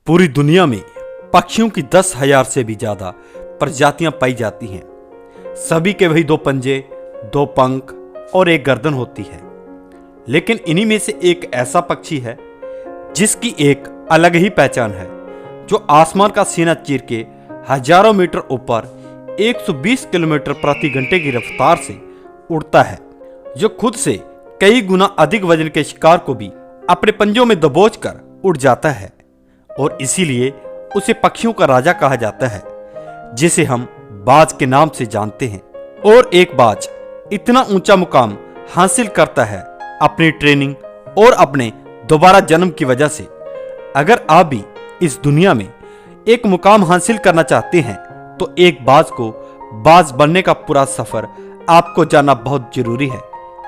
पूरी दुनिया में पक्षियों की 10,000 से भी ज्यादा प्रजातियां पाई जाती हैं। सभी के वही 2 पंजे, 2 पंख और एक गर्दन होती है। लेकिन इन्हीं में से एक ऐसा पक्षी है जिसकी एक अलग ही पहचान है, जो आसमान का सीना चीर के हजारों मीटर ऊपर 120 किलोमीटर प्रति घंटे की रफ्तार से उड़ता है, जो खुद से कई गुना अधिक वजन के शिकार को भी अपने पंजों में दबोचकर उड़ जाता है। और इसीलिए उसे पक्षियों का राजा कहा जाता है, जिसे हम बाज के नाम से जानते हैं। और एक बाज इतना ऊंचा मुकाम हासिल करता है अपनी ट्रेनिंग और अपने दोबारा जन्म की वजह से। अगर आप भी इस दुनिया में एक मुकाम हासिल करना चाहते हैं तो एक बाज को बाज बनने का पूरा सफर आपको जानना बहुत जरूरी है,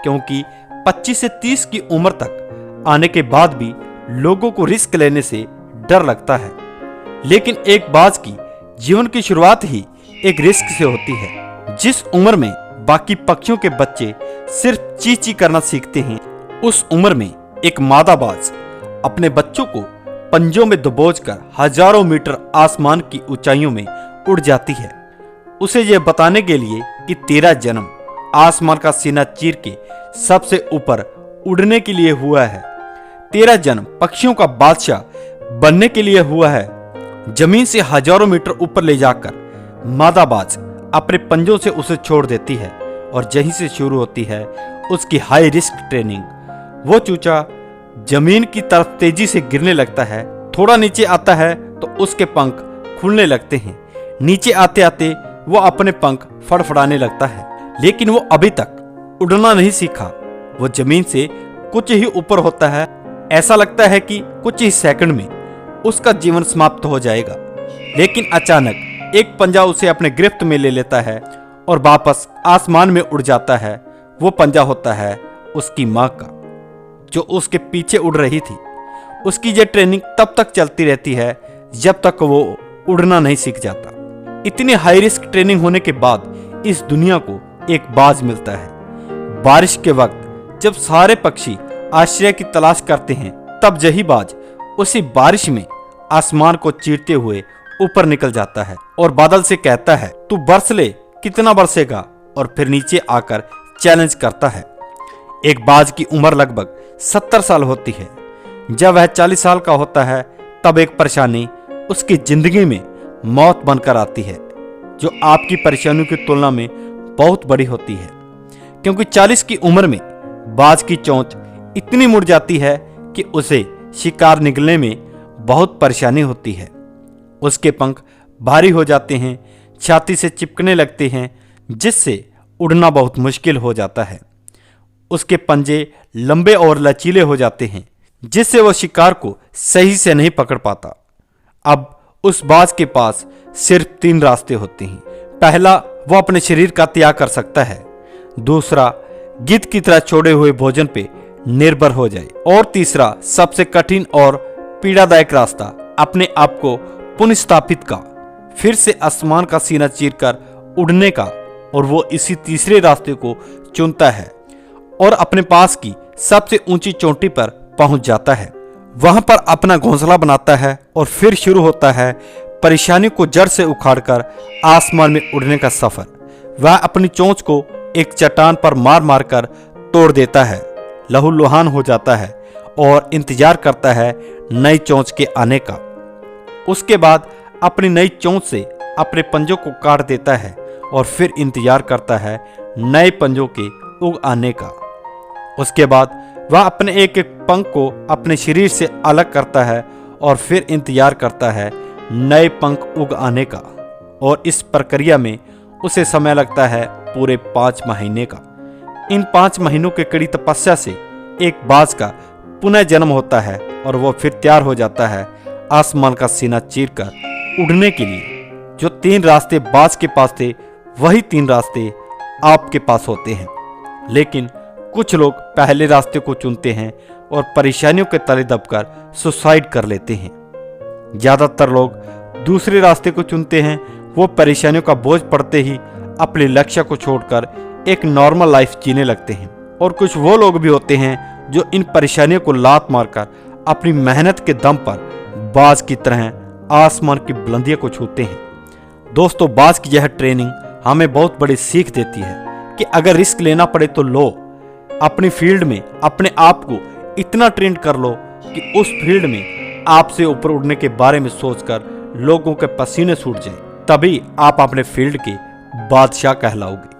क्योंकि 25 से 30 की उम्र तक आने के बाद भी लोगों को रिस्क लेने से डर लगता है। लेकिन एक बाज की जीवन की शुरुआत ही एक रिस्क से होती है। जिस उम्र में बाकी पक्षियों के बच्चे सिर्फ ची ची करना सीखते हैं, उस उम्र में एक मादा बाज अपने बच्चों को पंजों में दबोचकर हजारों मीटर आसमान की ऊंचाइयों में उड़ जाती है, उसे यह बताने के लिए कि तेरा जन्म आसमान का सीना चीर के सबसे ऊपर उड़ने के लिए हुआ है। तेरा जन्म पक्षियों का बादशाह बनने के लिए हुआ है। जमीन से हजारों मीटर ऊपर ले जाकर मादा बाज अपने पंजों से उसे छोड़ देती है, और यहीं से शुरू होती है उसकी हाई रिस्क ट्रेनिंग। वो चूचा जमीन की तरफ तेजी से गिरने लगता है, थोड़ा नीचे आता है तो उसके पंख खुलने लगते हैं। नीचे आते आते वो अपने पंख फड़फड़ाने लगता है, लेकिन वो अभी तक उड़ना नहीं सीखा। वो जमीन से कुछ ही ऊपर होता है। ऐसा लगता है कि कुछ ही सेकंड में उसका जीवन समाप्त हो जाएगा। लेकिन अचानक एक पंजा उसे अपने गिरफ्त में ले लेता है और वापस आसमान में उड़ जाता है। वो पंजा होता है उसकी मां का, जो उसके पीछे उड़ रही थी। उसकी ये ट्रेनिंग तब तक चलती रहती है जब तक वो उड़ना नहीं सीख जाता। इतनी हाई रिस्क ट्रेनिंग होने के बाद इस दुनिया को एक बाज मिलता है। बारिश के वक्त जब सारे पक्षी आश्रय की तलाश करते हैं, तब यही बाज उसी बारिश में आसमान को चीरते हुए ऊपर निकल जाता है और बादल से कहता है, तू बरस ले, कितना बरसेगा, और फिर नीचे आकर चैलेंज करता है। एक बाज की उम्र लगभग 70 साल होती है। जब वह 40 साल का होता है, तब एक परेशानी उसकी जिंदगी में मौत बनकर आती है, जो आपकी परेशानियों की तुलना में बहुत बड़ी होती है। क्योंकि 40 की उम्र में बाज की चोंच इतनी मुड़ जाती है कि उसे शिकार निगलने में बहुत परेशानी होती है। उसके पंख भारी हो जाते हैं, छाती से चिपकने लगते हैं, जिससे उड़ना बहुत मुश्किल हो जाता है। उसके पंजे लंबे और लचीले हो जाते हैं, जिससे वह शिकार को सही से नहीं पकड़ पाता। अब उस बाज के पास सिर्फ 3 रास्ते होते हैं। पहला, वो अपने शरीर का त्याग कर सकता है। दूसरा, गिद्ध की तरह छोड़े हुए भोजन पे निर्भर हो जाए। और तीसरा, सबसे कठिन और पीड़ादायक रास्ता, अपने आप को पुनर्स्थापित का, फिर से आसमान का सीना चीरकर उड़ने का। और वो इसी तीसरे रास्ते को चुनता है और अपने पास की सबसे ऊंची चोटी पर पहुंच जाता है। वहां पर अपना घोंसला बनाता है और फिर शुरू होता है परेशानी को जड़ से उखाड़कर आसमान में उड़ने का सफर। वह अपनी चोंच को एक चट्टान पर मार मार कर तोड़ देता है, लहूलुहान हो जाता है और इंतजार करता है नई चोंच के आने का। उसके बाद अपनी नई चोंच से अपने पंजों को काट देता है और फिर इंतजार करता है नए पंजों के उग आने का। उसके बाद वह अपने एक एक पंख को अपने शरीर से अलग करता है और फिर इंतजार करता है नए पंख उग आने का। और इस प्रक्रिया में उसे समय लगता है पूरे 5 महीने का। इन 5 महीनों के कड़ी तपस्या से एक बाज का पुनः जन्म होता है और वह फिर तैयार हो जाता है आसमान का सीना चीरकर उड़ने के लिए। जो 3 रास्ते बाज के पास थे, वही 3 रास्ते आपके पास होते हैं। लेकिन कुछ लोग पहले रास्ते को चुनते हैं और परेशानियों के तले दबकर सुसाइड कर लेते हैं। ज्यादातर लोग दूसरे रास्ते को चुनते हैं। वो परेशानियों का बोझ पड़ते ही अपने लक्ष्य को छोड़कर एक नॉर्मल लाइफ जीने लगते हैं। और कुछ वो लोग भी होते हैं जो इन परेशानियों को लात मारकर अपनी मेहनत के दम पर बाज की तरह आसमान की बुलंदियों को छूते हैं। दोस्तों, बाज की यह ट्रेनिंग हमें बहुत बड़ी सीख देती है कि अगर रिस्क लेना पड़े तो लो। अपनी फील्ड में अपने आप को इतना ट्रेन कर लो कि उस फील्ड में आपसे ऊपर उड़ने के बारे में सोचकर लोगों के पसीने छूट जाएं। तभी आप अपने फील्ड के बादशाह कहलाओगे।